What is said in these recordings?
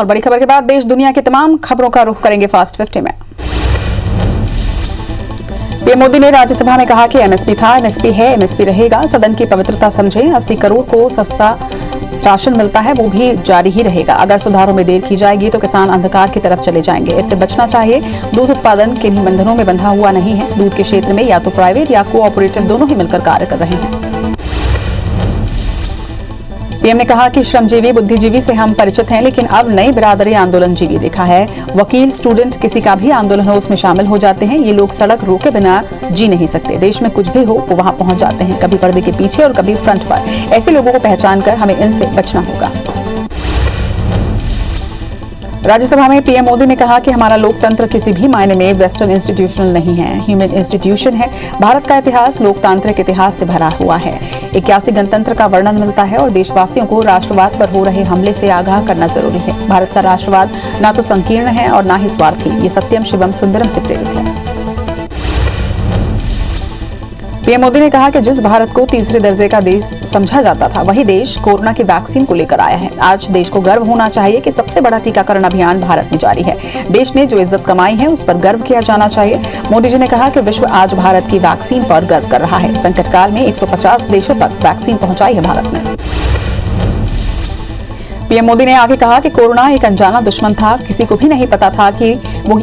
और बड़ी खबर के बाद देश दुनिया की तमाम खबरों का रुख करेंगे फास्ट 50 में। पीएम मोदी ने राज्यसभा में कहा कि एमएसपी था, एमएसपी है, एमएसपी रहेगा। सदन की पवित्रता समझें। 80 करोड़ को सस्ता राशन मिलता है, वो भी जारी ही रहेगा। अगर सुधारों में देर की जाएगी तो किसान अंधकार की तरफ चले जाएंगे, इससे बचना चाहिए। दूध उत्पादन किन्हीं बंधनों में बंधा हुआ नहीं है। दूध के क्षेत्र में या तो प्राइवेट या कोऑपरेटिव दोनों ही मिलकर कार्य कर रहे हैं। पीएम ने कहा कि श्रमजीवी बुद्धिजीवी से हम परिचित हैं, लेकिन अब नई बिरादरी आंदोलनजीवी देखा है। वकील, स्टूडेंट, किसी का भी आंदोलन हो उसमें शामिल हो जाते हैं। ये लोग सड़क रोके बिना जी नहीं सकते। देश में कुछ भी हो वो वहां पहुंच जाते हैं, कभी पर्दे के पीछे और कभी फ्रंट पर। ऐसे लोगों को पहचान कर हमें इनसे बचना होगा। राज्यसभा में पीएम मोदी ने कहा कि हमारा लोकतंत्र किसी भी मायने में वेस्टर्न इंस्टीट्यूशनल नहीं है, ह्यूमन इंस्टीट्यूशन है। भारत का इतिहास लोकतांत्रिक इतिहास से भरा हुआ है। 81 गणतंत्र का वर्णन मिलता है और देशवासियों को राष्ट्रवाद पर हो रहे हमले से आगाह करना जरूरी है। भारत का राष्ट्रवाद ना तो संकीर्ण है और ना ही स्वार्थी, ये सत्यम शिवम सुंदरम से प्रेरित है। पीएम मोदी ने कहा कि जिस भारत को तीसरे दर्जे का देश समझा जाता था, वही देश कोरोना की वैक्सीन को लेकर आया है। आज देश को गर्व होना चाहिए कि सबसे बड़ा टीकाकरण अभियान भारत में जारी है। देश ने जो इज्जत कमाई है उस पर गर्व किया जाना चाहिए। मोदी जी ने कहा कि विश्व आज भारत की वैक्सीन पर गर्व कर रहा है। संकट काल में 150 देशों तक वैक्सीन पहुंचाई है भारत ने। पीएम मोदी ने आगे कहा कि कोरोना एक अनजाना दुश्मन था। किसी को भी नहीं पता था कि वो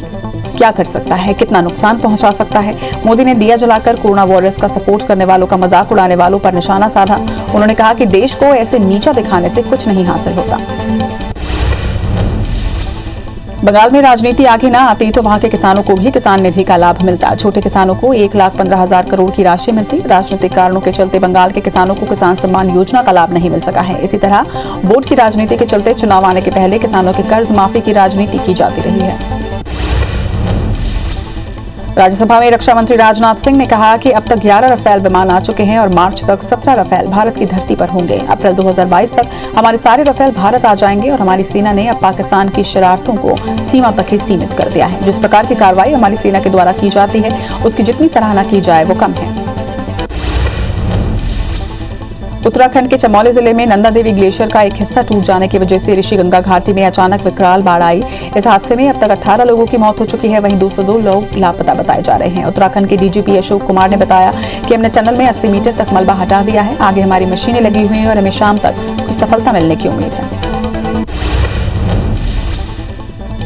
क्या कर सकता है, कितना नुकसान पहुंचा सकता है। मोदी ने दिया जलाकर कोरोना वॉरियर्स का सपोर्ट करने वालों का मजाक उड़ाने वालों पर निशाना साधा। उन्होंने कहा कि देश को ऐसे नीचा दिखाने से कुछ नहीं हासिल होता। बंगाल में राजनीति आगे ना आती तो वहां के किसानों को भी किसान निधि का लाभ मिलता। छोटे किसानों को 1,15,000 करोड़ की राशि मिलती। राजनीतिक कारणों के चलते बंगाल के किसानों को किसान सम्मान योजना का लाभ नहीं मिल सका है। इसी तरह वोट की राजनीति के चलते चुनाव आने के पहले किसानों के कर्ज माफी की राजनीति की जाती रही है। राज्यसभा में रक्षा मंत्री राजनाथ सिंह ने कहा कि अब तक 11 रफेल विमान आ चुके हैं और मार्च तक 17 रफेल भारत की धरती पर होंगे। अप्रैल 2022 तक हमारे सारे रफेल भारत आ जाएंगे और हमारी सेना ने अब पाकिस्तान की शरारतों को सीमा तक ही सीमित कर दिया है। जिस प्रकार की कार्रवाई हमारी सेना के द्वारा की जाती है, उसकी जितनी सराहना की जाए वो कम है। उत्तराखंड के चमोली जिले में नंदा देवी ग्लेशियर का एक हिस्सा टूट जाने की वजह से ऋषिगंगा घाटी में अचानक विकराल बाढ़ आई। इस हादसे में अब तक 18 लोगों की मौत हो चुकी है, वहीं 202 लोग लापता बताए जा रहे हैं। उत्तराखंड के डीजीपी अशोक कुमार ने बताया कि हमने टनल में 80 मीटर तक मलबा हटा दिया है। आगे हमारी मशीनें लगी हुई हैं और हमें शाम तक कुछ सफलता मिलने की उम्मीद है।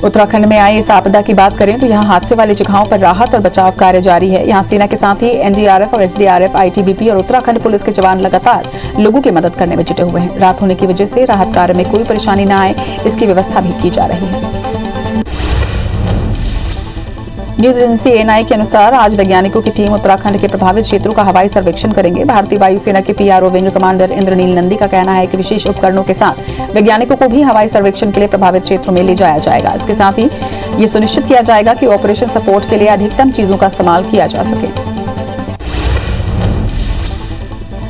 उत्तराखंड में आई इस आपदा की बात करें तो यहाँ हादसे वाली जगहों पर राहत और बचाव कार्य जारी है। यहाँ सेना के साथ ही एनडीआरएफ और एसडीआरएफ, आईटीबीपी और उत्तराखंड पुलिस के जवान लगातार लोगों की मदद करने में जुटे हुए हैं। रात होने की वजह से राहत कार्य में कोई परेशानी न आए, इसकी व्यवस्था भी की जा रही है। न्यूज एजेंसी एएनआई के अनुसार आज वैज्ञानिकों की टीम उत्तराखंड के प्रभावित क्षेत्रों का हवाई सर्वेक्षण करेंगे। भारतीय वायुसेना के PRO wing commander Indraneel Nandi का कहना है कि विशेष उपकरणों के साथ वैज्ञानिकों को भी हवाई सर्वेक्षण के लिए प्रभावित क्षेत्रों में ले जाया जाएगा। इसके साथ ही ये सुनिश्चित किया जाएगा कि ऑपरेशन सपोर्ट के लिए अधिकतम चीजों का इस्तेमाल किया जा सके।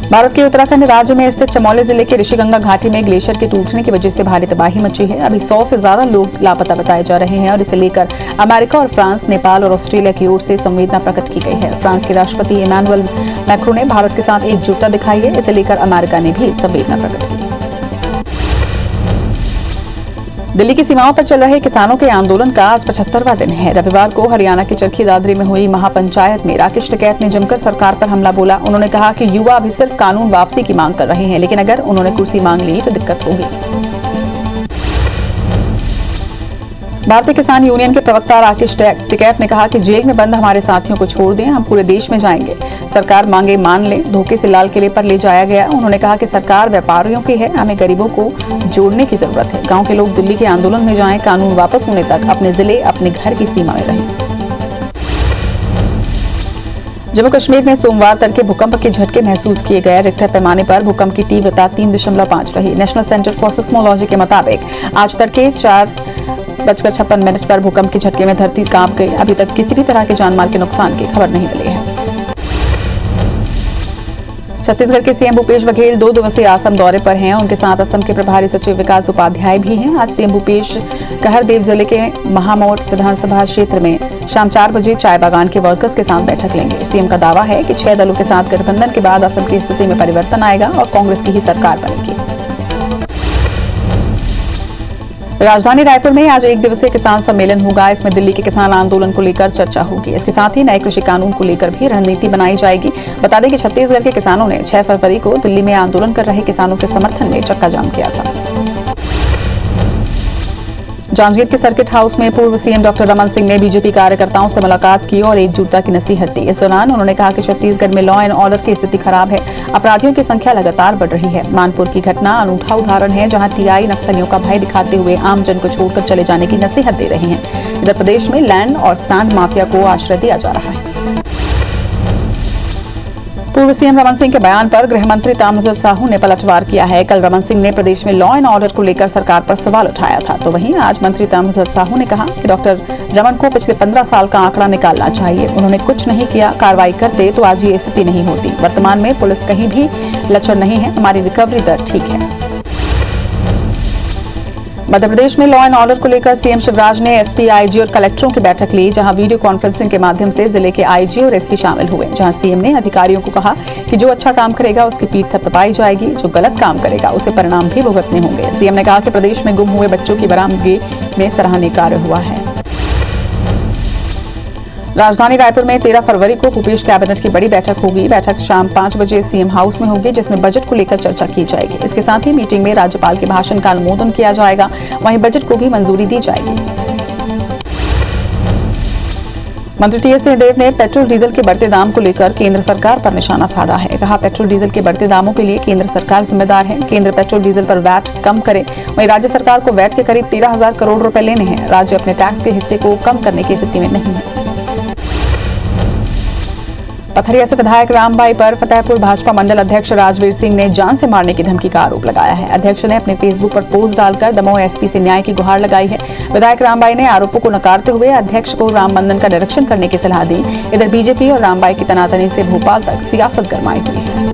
भारत के उत्तराखंड राज्य में स्थित चमोली जिले के ऋषिगंगा घाटी में ग्लेशियर के टूटने की वजह से भारी तबाही मची है। अभी 100 से ज्यादा लोग लापता बताए जा रहे हैं और इसे लेकर अमेरिका और फ्रांस, नेपाल और ऑस्ट्रेलिया की ओर से संवेदना प्रकट की गई है। फ्रांस के राष्ट्रपति इमैनुअल मैक्रों ने भारत के साथ एकजुटता दिखाई है। इसे लेकर अमेरिका ने भी संवेदना प्रकट की। दिल्ली की सीमाओं पर चल रहे किसानों के आंदोलन का आज 75वां दिन है। रविवार को हरियाणा के चरखी दादरी में हुई महापंचायत में राकेश टिकैत ने जमकर सरकार पर हमला बोला। उन्होंने कहा कि युवा अभी सिर्फ कानून वापसी की मांग कर रहे हैं, लेकिन अगर उन्होंने कुर्सी मांग ली तो दिक्कत होगी। भारतीय किसान यूनियन के प्रवक्ता राकेश टिकैत ने कहा कि जेल में बंद हमारे साथियों को छोड़ दें, हम पूरे देश में जाएंगे। सरकार मांगे मान ले, धोखे से लाल किले पर ले जाया गया। उन्होंने कहा कि सरकार व्यापारियों की है, हमें गरीबों को जोड़ने की जरूरत है। गांव के लोग दिल्ली के आंदोलन में जाएं, कानून वापस होने तक अपने जिले, अपने घर की सीमा में रहें। जम्मू कश्मीर में सोमवार तड़के भूकंप के झटके महसूस किए गए। रिक्टर पैमाने पर भूकंप की तीव्रता 3.5 रही। नेशनल सेंटर फॉर सिस्मोलॉजी के मुताबिक आज तड़के 4:56 पर भूकंप के झटके में धरती कांप गई। अभी तक किसी भी तरह के जानमाल के नुकसान की खबर नहीं मिली है। छत्तीसगढ़ के सीएम भूपेश बघेल 2 दिवसीय असम दौरे पर हैं। उनके साथ असम के प्रभारी सचिव विकास उपाध्याय भी हैं। आज सीएम भूपेश कहरदेव जिले के महामौट विधानसभा क्षेत्र में शाम 4 बजे चाय बागान के वर्कर्स के साथ बैठक लेंगे। सीएम का दावा है कि 6 दलों के साथ गठबंधन के बाद असम की स्थिति में परिवर्तन आएगा और कांग्रेस की ही सरकार बनेगी। राजधानी रायपुर में आज एक दिवसीय किसान सम्मेलन होगा। इसमें दिल्ली के किसान आंदोलन को लेकर चर्चा होगी। इसके साथ ही नए कृषि कानून को लेकर भी रणनीति बनाई जाएगी। बता दें कि छत्तीसगढ़ के किसानों ने 6 फरवरी को दिल्ली में आंदोलन कर रहे किसानों के समर्थन में चक्का जाम किया था। जांजगीर के सर्किट हाउस में पूर्व सीएम डॉक्टर रमन सिंह ने बीजेपी कार्यकर्ताओं से मुलाकात की और एकजुटता की नसीहत दी। इस दौरान उन्होंने कहा कि छत्तीसगढ़ में लॉ एंड ऑर्डर की स्थिति खराब है, अपराधियों की संख्या लगातार बढ़ रही है। मानपुर की घटना अनूठा उदाहरण है, जहां टीआई नक्सलियों का भय दिखाते हुए आम जन को छोड़कर चले जाने की नसीहत दे रहे हैं। इधर प्रदेश में लैंड और सैंड माफिया को आश्रय दिया जा रहा है। पूर्व सीएम रमन सिंह के बयान पर गृह मंत्री ताम्रध्वज साहू ने पलटवार किया है। कल रमन सिंह ने प्रदेश में लॉ एंड ऑर्डर को लेकर सरकार पर सवाल उठाया था, तो वहीं आज मंत्री ताम्रध्वज साहू ने कहा कि डॉक्टर रमन को पिछले 15 साल का आंकड़ा निकालना चाहिए। उन्होंने कुछ नहीं किया, कार्रवाई करते तो आज ये स्थिति नहीं होती। वर्तमान में पुलिस कहीं भी लचर नहीं है, हमारी रिकवरी दर ठीक है। मध्य प्रदेश में लॉ एंड ऑर्डर को लेकर सीएम शिवराज ने एसपी, आईजी और कलेक्टरों की बैठक ली, जहां वीडियो कॉन्फ्रेंसिंग के माध्यम से जिले के आईजी और एसपी शामिल हुए। जहां सीएम ने अधिकारियों को कहा कि जो अच्छा काम करेगा उसकी पीठ थपथपाई जाएगी, जो गलत काम करेगा उसे परिणाम भी भुगतने होंगे। सीएम ने कहा कि प्रदेश में गुम हुए बच्चों की बरामदगी में सराहनीय कार्य हुआ है। राजधानी रायपुर में 13 फरवरी को भूपेश कैबिनेट की बड़ी बैठक होगी। बैठक शाम 5 बजे सीएम हाउस में होगी, जिसमें बजट को लेकर चर्चा की जाएगी। इसके साथ ही मीटिंग में राज्यपाल के भाषण का अनुमोदन किया जाएगा, वहीं बजट को भी मंजूरी दी जाएगी। मंत्री टीएस सिंहदेव ने पेट्रोल डीजल के बढ़ते दाम को लेकर केंद्र सरकार पर निशाना साधा है। कहा, पेट्रोल डीजल के बढ़ते दामों के लिए केंद्र सरकार जिम्मेदार है। केंद्र पेट्रोल डीजल पर वैट कम करे, वहीं राज्य सरकार को वैट के करीब 13,000 करोड़ रुपए लेने हैं। राज्य अपने टैक्स के हिस्से को कम करने की स्थिति में नहीं है। पथरिया से विधायक रामबाई पर फतेहपुर भाजपा मंडल अध्यक्ष राजवीर सिंह ने जान से मारने की धमकी का आरोप लगाया है। अध्यक्ष ने अपने फेसबुक पर पोस्ट डालकर दमोह एसपी से न्याय की गुहार लगाई है। विधायक रामबाई ने आरोपों को नकारते हुए अध्यक्ष को राम मंदिर का निरीक्षण करने की सलाह दी। इधर बीजेपी और रामबाई की तनातनी से भोपाल तक सियासत गरमाई हुई है।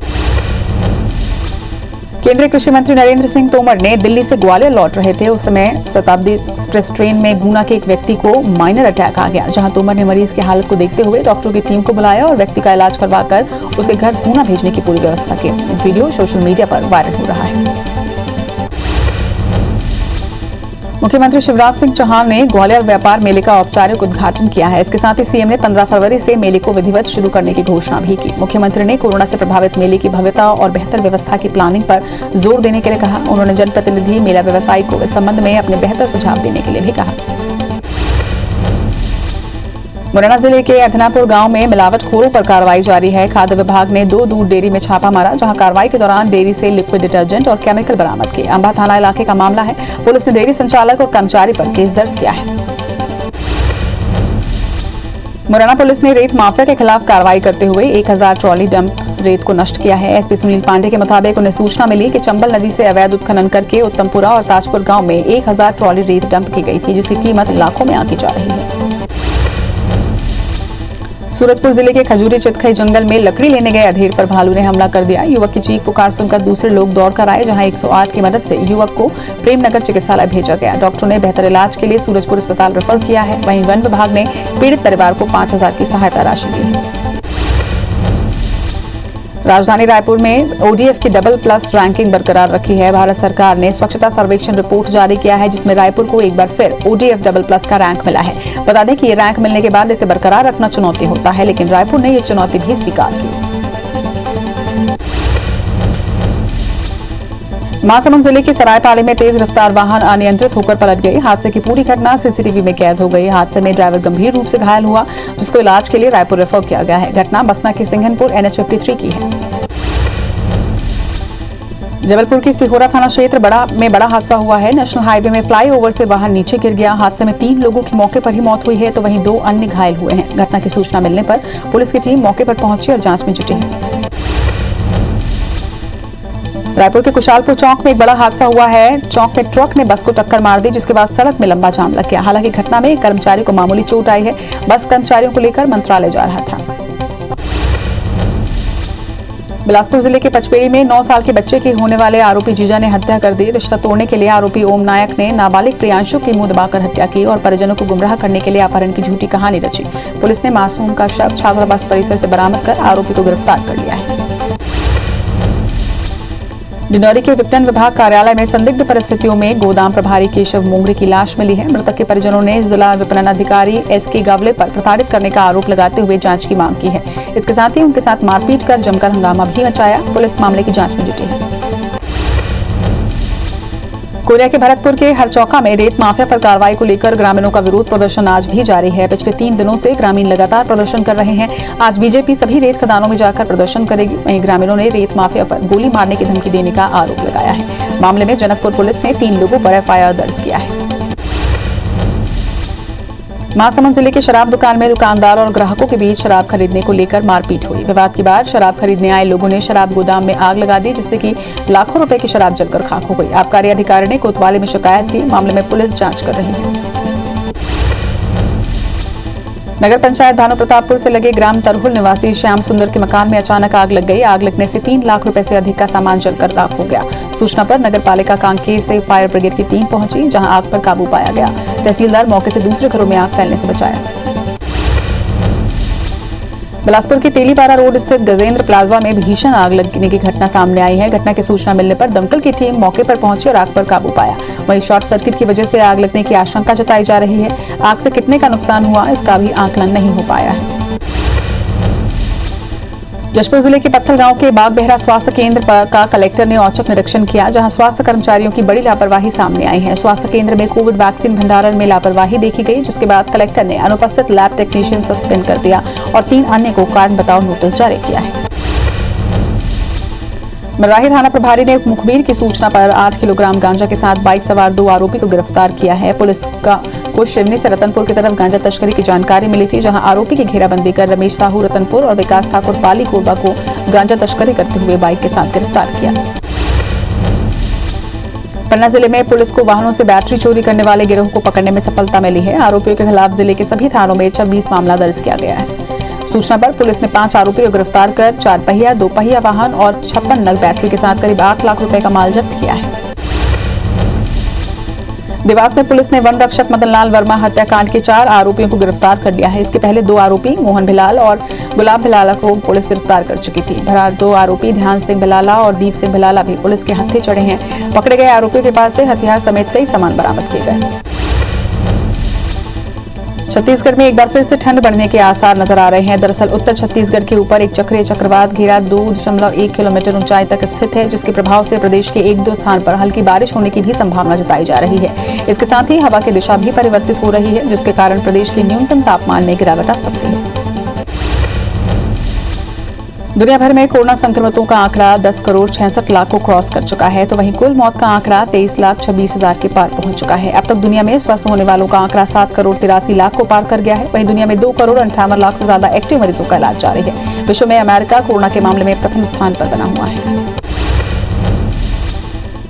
केंद्रीय कृषि मंत्री नरेंद्र सिंह तोमर ने दिल्ली से ग्वालियर लौट रहे थे। उस समय शताब्दी एक्सप्रेस ट्रेन में गुना के एक व्यक्ति को माइनर अटैक आ गया, जहां तोमर ने मरीज की हालत को देखते हुए डॉक्टरों की टीम को बुलाया और व्यक्ति का इलाज करवाकर उसके घर गुना भेजने की पूरी व्यवस्था की। वीडियो सोशल मीडिया पर वायरल हो रहा है। मुख्यमंत्री शिवराज सिंह चौहान ने ग्वालियर व्यापार मेले का औपचारिक उद्घाटन किया है। इसके साथ ही सीएम ने 15 फरवरी से मेले को विधिवत शुरू करने की घोषणा भी की। मुख्यमंत्री ने कोरोना से प्रभावित मेले की भव्यता और बेहतर व्यवस्था की प्लानिंग पर जोर देने के लिए कहा। उन्होंने जनप्रतिनिधि, मेला व्यवसायी को इस संबंध में अपने बेहतर सुझाव देने के लिए भी कहा। मुरैना जिले के अधनापुर गांव में मिलावटखोरों पर कार्रवाई जारी है। खाद्य विभाग ने 2 दूध डेयरी में छापा मारा, जहां कार्रवाई के दौरान डेयरी से लिक्विड डिटर्जेंट और केमिकल बरामद किए। अंबा थाना इलाके का मामला है। पुलिस ने डेयरी संचालक और कर्मचारी पर केस दर्ज किया है। मुरैना पुलिस ने रेत माफिया के खिलाफ कार्रवाई करते हुए 1000 ट्रॉली डंप रेत को नष्ट किया है। एसपी सुनील पांडे के मुताबिक उन्हें सूचना मिली कि चंबल नदी से अवैध उत्खनन करके उत्तमपुरा और ताजपुर गांव में 1000 ट्रॉली रेत डंप की गई थी, जिसकी कीमत लाखों में आंकी जा रही है। सूरजपुर जिले के खजूरी चितखई जंगल में लकड़ी लेने गए अधेड़ पर भालू ने हमला कर दिया। युवक की चीख पुकार सुनकर दूसरे लोग दौड़कर आए, जहां 108 की मदद से युवक को प्रेमनगर चिकित्सालय भेजा गया। डॉक्टरों ने बेहतर इलाज के लिए सूरजपुर अस्पताल रेफर किया है। वहीं वन विभाग ने पीड़ित परिवार को 5000 की सहायता राशि दी है। राजधानी रायपुर में ओडीएफ की डबल प्लस रैंकिंग बरकरार रखी है। भारत सरकार ने स्वच्छता सर्वेक्षण रिपोर्ट जारी किया है, जिसमें रायपुर को एक बार फिर ओडीएफ डबल प्लस का रैंक मिला है। बता दें कि ये रैंक मिलने के बाद इसे बरकरार रखना चुनौती होता है, लेकिन रायपुर ने ये चुनौती भी स्वीकार की। महासमुंद जिले के सरायपाली में तेज रफ्तार वाहन अनियंत्रित होकर पलट गई। हादसे की पूरी घटना सीसीटीवी में कैद हो गई। हादसे में ड्राइवर गंभीर रूप से घायल हुआ, जिसको इलाज के लिए रायपुर रेफर किया गया है। घटना बसना के सिंघनपुर NH53 की है। जबलपुर की सिहोरा थाना क्षेत्र में बड़ा हादसा हुआ है। नेशनल हाईवे में फ्लाईओवर से वाहन नीचे गिर गया। हादसे में 3 लोगों की मौके पर ही मौत हुई है, तो वहीं 2 अन्य घायल हुए हैं। घटना की सूचना मिलने पर पुलिस की टीम मौके पर पहुंची और जांच में जुटी है। रायपुर के कुशालपुर चौक में एक बड़ा हादसा हुआ है। चौक में ट्रक ने बस को टक्कर मार दी, जिसके बाद सड़क में लंबा जाम लग गया। हालांकि घटना में एक कर्मचारी को मामूली चोट आई है। बस कर्मचारियों को लेकर मंत्रालय जा रहा था। बिलासपुर जिले के पचपेड़ी में 9 साल के बच्चे की होने वाले आरोपी जीजा ने हत्या कर दी। रिश्ता तोड़ने के लिए आरोपी ओम नायक ने नाबालिग प्रियांशु की मुंह दबाकर हत्या की और परिजनों को गुमराह करने के लिए अपहरण की झूठी कहानी रची। पुलिस ने मासूम का शव छात्रावास परिसर से बरामद कर आरोपी को गिरफ्तार कर लिया है। डिंडौरी के विपणन विभाग कार्यालय में संदिग्ध परिस्थितियों में गोदाम प्रभारी केशव मोंगरे की लाश मिली है। मृतक के परिजनों ने जिला विपणन अधिकारी SK गावले पर प्रताड़ित करने का आरोप लगाते हुए जांच की मांग की है। इसके साथ ही उनके साथ मारपीट कर जमकर हंगामा भी मचाया। पुलिस मामले की जांच में जुटी है। कोरिया के भरतपुर के हरचौका में रेत माफिया पर कार्रवाई को लेकर ग्रामीणों का विरोध प्रदर्शन आज भी जारी है। पिछले 3 दिनों से ग्रामीण लगातार प्रदर्शन कर रहे हैं। आज बीजेपी सभी रेत खदानों में जाकर प्रदर्शन करेगी। वहीं ग्रामीणों ने रेत माफिया पर गोली मारने की धमकी देने का आरोप लगाया है। मामले में जनकपुर पुलिस ने 3 लोगों पर FIR दर्ज किया है। महासमुंद जिले के शराब दुकान में दुकानदार और ग्राहकों के बीच शराब खरीदने को लेकर मारपीट हुई। विवाद के बाद शराब खरीदने आए लोगों ने शराब गोदाम में आग लगा दी, जिससे कि लाखों रुपए की शराब जलकर खाक हो गई। आबकारी अधिकारी ने कोतवाली में शिकायत की। मामले में पुलिस जांच कर रही है। नगर पंचायत भानु प्रतापपुर से लगे ग्राम तरहुल निवासी श्याम सुंदर के मकान में अचानक आग लग गई। आग लगने से 3 लाख रुपए से अधिक का सामान जलकर राख हो गया। सूचना पर नगर पालिका कांकेर से फायर ब्रिगेड की टीम पहुंची, जहां आग पर काबू पाया गया। तहसीलदार मौके से दूसरे घरों में आग फैलने से बचाया। बिलासपुर के तेलीपारा रोड स्थित गजेंद्र प्लाजा में भीषण आग लगने की घटना सामने आई है। घटना की सूचना मिलने पर दमकल की टीम मौके पर पहुंची और आग पर काबू पाया। वहीं शॉर्ट सर्किट की वजह से आग लगने की आशंका जताई जा रही है। आग से कितने का नुकसान हुआ, इसका भी आकलन नहीं हो पाया है। जशपुर जिले के पत्थल गांव के बागबेहरा स्वास्थ्य केंद्र का कलेक्टर ने औचक निरीक्षण किया, जहां स्वास्थ्य कर्मचारियों की बड़ी लापरवाही सामने आई है। स्वास्थ्य केंद्र में कोविड वैक्सीन भंडारण में लापरवाही देखी गई, जिसके बाद कलेक्टर ने अनुपस्थित लैब टेक्नीशियन सस्पेंड कर दिया और 3 अन्य को कारण बताओ नोटिस जारी किया है। मरवाही थाना प्रभारी ने मुखबिर की सूचना पर 8 किलोग्राम गांजा के साथ बाइक सवार 2 आरोपी को गिरफ्तार किया है। पुलिस को शिवनी से रतनपुर की तरफ गांजा तस्करी की जानकारी मिली थी, जहां आरोपी की घेराबंदी कर रमेश साहू रतनपुर और विकास ठाकुर पाली कोरबा को गांजा तस्करी करते हुए बाइक के साथ गिरफ्तार किया। पन्ना जिले में पुलिस को वाहनों से बैटरी चोरी करने वाले गिरोह को पकड़ने में सफलता मिली है। आरोपियों के खिलाफ जिले के सभी थानों में 26 मामला दर्ज किया गया है। सूचना पर पुलिस ने 5 आरोपी को गिरफ्तार कर 4 पहिया 2 पहिया वाहन और 56 नग बैटरी के साथ करीब 8 लाख रुपए का माल जब्त किया है। देवास में पुलिस ने वन रक्षक मदन लाल वर्मा हत्याकांड के 4 आरोपियों को गिरफ्तार कर लिया है। इसके पहले 2 आरोपी मोहन भिलाल और गुलाब भिलाला को पुलिस गिरफ्तार कर चुकी थी। फरार 2 आरोपी ध्यान सिंह भिलाला और दीप सिंह भिलाला भी पुलिस के हत्थे चढ़े हैं। पकड़े गए आरोपियों के पास से हथियार समेत कई सामान बरामद किए गए। छत्तीसगढ़ में एक बार फिर से ठंड बढ़ने के आसार नजर आ रहे हैं। दरअसल उत्तर छत्तीसगढ़ के ऊपर एक चक्रीय चक्रवात घेरा 2.1 किलोमीटर ऊंचाई तक स्थित है, जिसके प्रभाव से प्रदेश के 1-2 स्थान पर हल्की बारिश होने की भी संभावना जताई जा रही है। इसके साथ ही हवा की दिशा भी परिवर्तित हो रही है, जिसके कारण प्रदेश के न्यूनतम तापमान में गिरावट आ सकती है। दुनिया भर में कोरोना संक्रमितों का आंकड़ा 10 करोड़ 66 लाख को क्रॉस कर चुका है, तो वहीं कुल मौत का आंकड़ा 23 लाख 26 हजार के पार पहुंच चुका है। अब तक दुनिया में स्वस्थ होने वालों का आंकड़ा 7 करोड़ 83 लाख को पार कर गया है। वहीं दुनिया में 2 करोड़ 58 लाख से ज्यादा एक्टिव मरीजों का इलाज जारी है। विश्व में अमेरिका कोरोना के मामले में प्रथम स्थान पर बना हुआ है।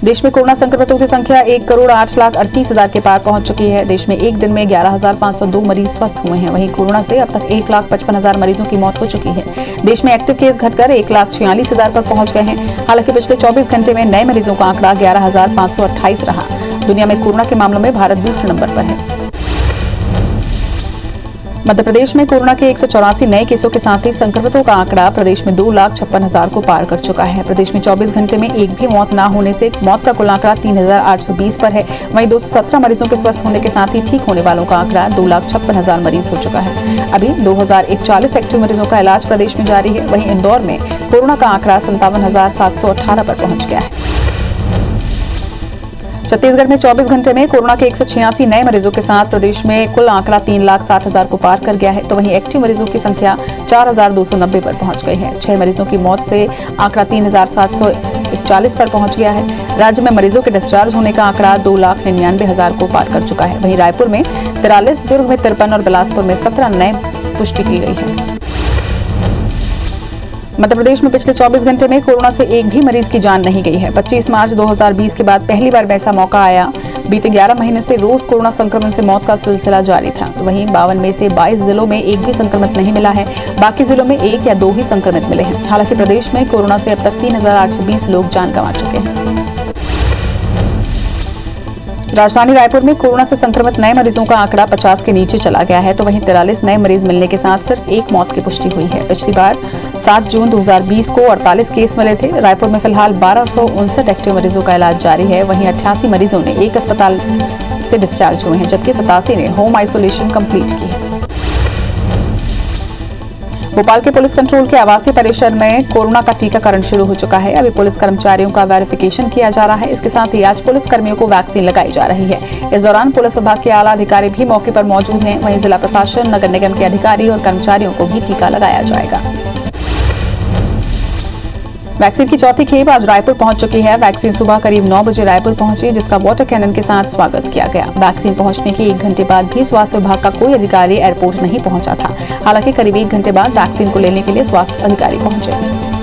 देश में कोरोना संक्रमितों की संख्या 1 करोड़ 8 लाख 38 हजार के पार पहुंच चुकी है। देश में एक दिन में 11,502 मरीज स्वस्थ हुए हैं। वहीं कोरोना से अब तक 1 लाख 55 हजार मरीजों की मौत हो चुकी है। देश में एक्टिव केस घटकर 1 लाख 46 हजार पर पहुंच गए हैं। हालांकि पिछले 24 घंटे में नए मरीजों का आंकड़ा 11,528 रहा। दुनिया में कोरोना के मामलों में भारत दूसरे नंबर पर है। मध्य प्रदेश में कोरोना के 184 नए केसों के साथ ही संक्रमितों का आंकड़ा प्रदेश में 2,56,000 को पार कर चुका है। प्रदेश में 24 घंटे में एक भी मौत न होने से मौत का कुल आंकड़ा 3,820 पर है। वहीं 217 मरीजों के स्वस्थ होने के साथ ही ठीक होने वालों का आंकड़ा 2,56,000 मरीज हो चुका है। अभी 2,041 एक्टिव मरीजों का इलाज प्रदेश में जारी है। वहीं इंदौर में कोरोना का आंकड़ा 57,718 पर पहुंच गया है। छत्तीसगढ़ में 24 घंटे में कोरोना के 186 नए मरीजों के साथ प्रदेश में कुल आंकड़ा 3,60,000 को पार कर गया है, तो वहीं एक्टिव मरीजों की संख्या 4,290 पर पहुंच गई है। 6 मरीजों की मौत से आंकड़ा 3,741 पर पहुंच गया है। राज्य में मरीजों के डिस्चार्ज होने का आंकड़ा 2,99,000 को पार कर चुका है। वहीं रायपुर में 43, दुर्ग में 53 और बिलासपुर में 17 नए पुष्टि की गई है। मध्य प्रदेश में पिछले 24 घंटे में कोरोना से एक भी मरीज की जान नहीं गई है। 25 मार्च 2020 के बाद पहली बार ऐसा मौका आया। बीते 11 महीने से रोज कोरोना संक्रमण से मौत का सिलसिला जारी था। तो वहीं 52 में से 22 जिलों में एक भी संक्रमित नहीं मिला है। बाकी जिलों में 1 या 2 ही संक्रमित मिले हैं। हालांकि प्रदेश में कोरोना से अब तक 3,820 लोग जान गंवा चुके हैं। राजधानी रायपुर में कोरोना से संक्रमित नए मरीजों का आंकड़ा 50 के नीचे चला गया है, तो वहीं 43 नए मरीज मिलने के साथ सिर्फ एक मौत की पुष्टि हुई है। पिछली बार 7 जून 2020 को 48 केस मिले थे। रायपुर में फिलहाल 1259 एक्टिव मरीजों का इलाज जारी है। वहीं 88 मरीजों ने एक अस्पताल से डिस्चार्ज हुए हैं, जबकि 87 ने होम आइसोलेशन कंप्लीट की है। भोपाल के पुलिस कंट्रोल के आवासीय परिसर में कोरोना का टीकाकरण शुरू हो चुका है। अभी पुलिस कर्मचारियों का वेरिफिकेशन किया जा रहा है। इसके साथ ही आज पुलिस कर्मियों को वैक्सीन लगाई जा रही है। इस दौरान पुलिस विभाग के आला अधिकारी भी मौके पर मौजूद हैं। वहीं जिला प्रशासन, नगर निगम के अधिकारी और कर्मचारियों को भी टीका लगाया जाएगा। वैक्सीन की चौथी खेप आज रायपुर पहुंच चुकी है। वैक्सीन सुबह करीब 9 बजे रायपुर पहुंची, जिसका वाटर कैनन के साथ स्वागत किया गया। वैक्सीन पहुंचने के 1 घंटे बाद भी स्वास्थ्य विभाग का कोई अधिकारी एयरपोर्ट नहीं पहुंचा था। हालांकि करीब 1 घंटे बाद वैक्सीन को लेने के लिए स्वास्थ्य अधिकारी पहुंचे।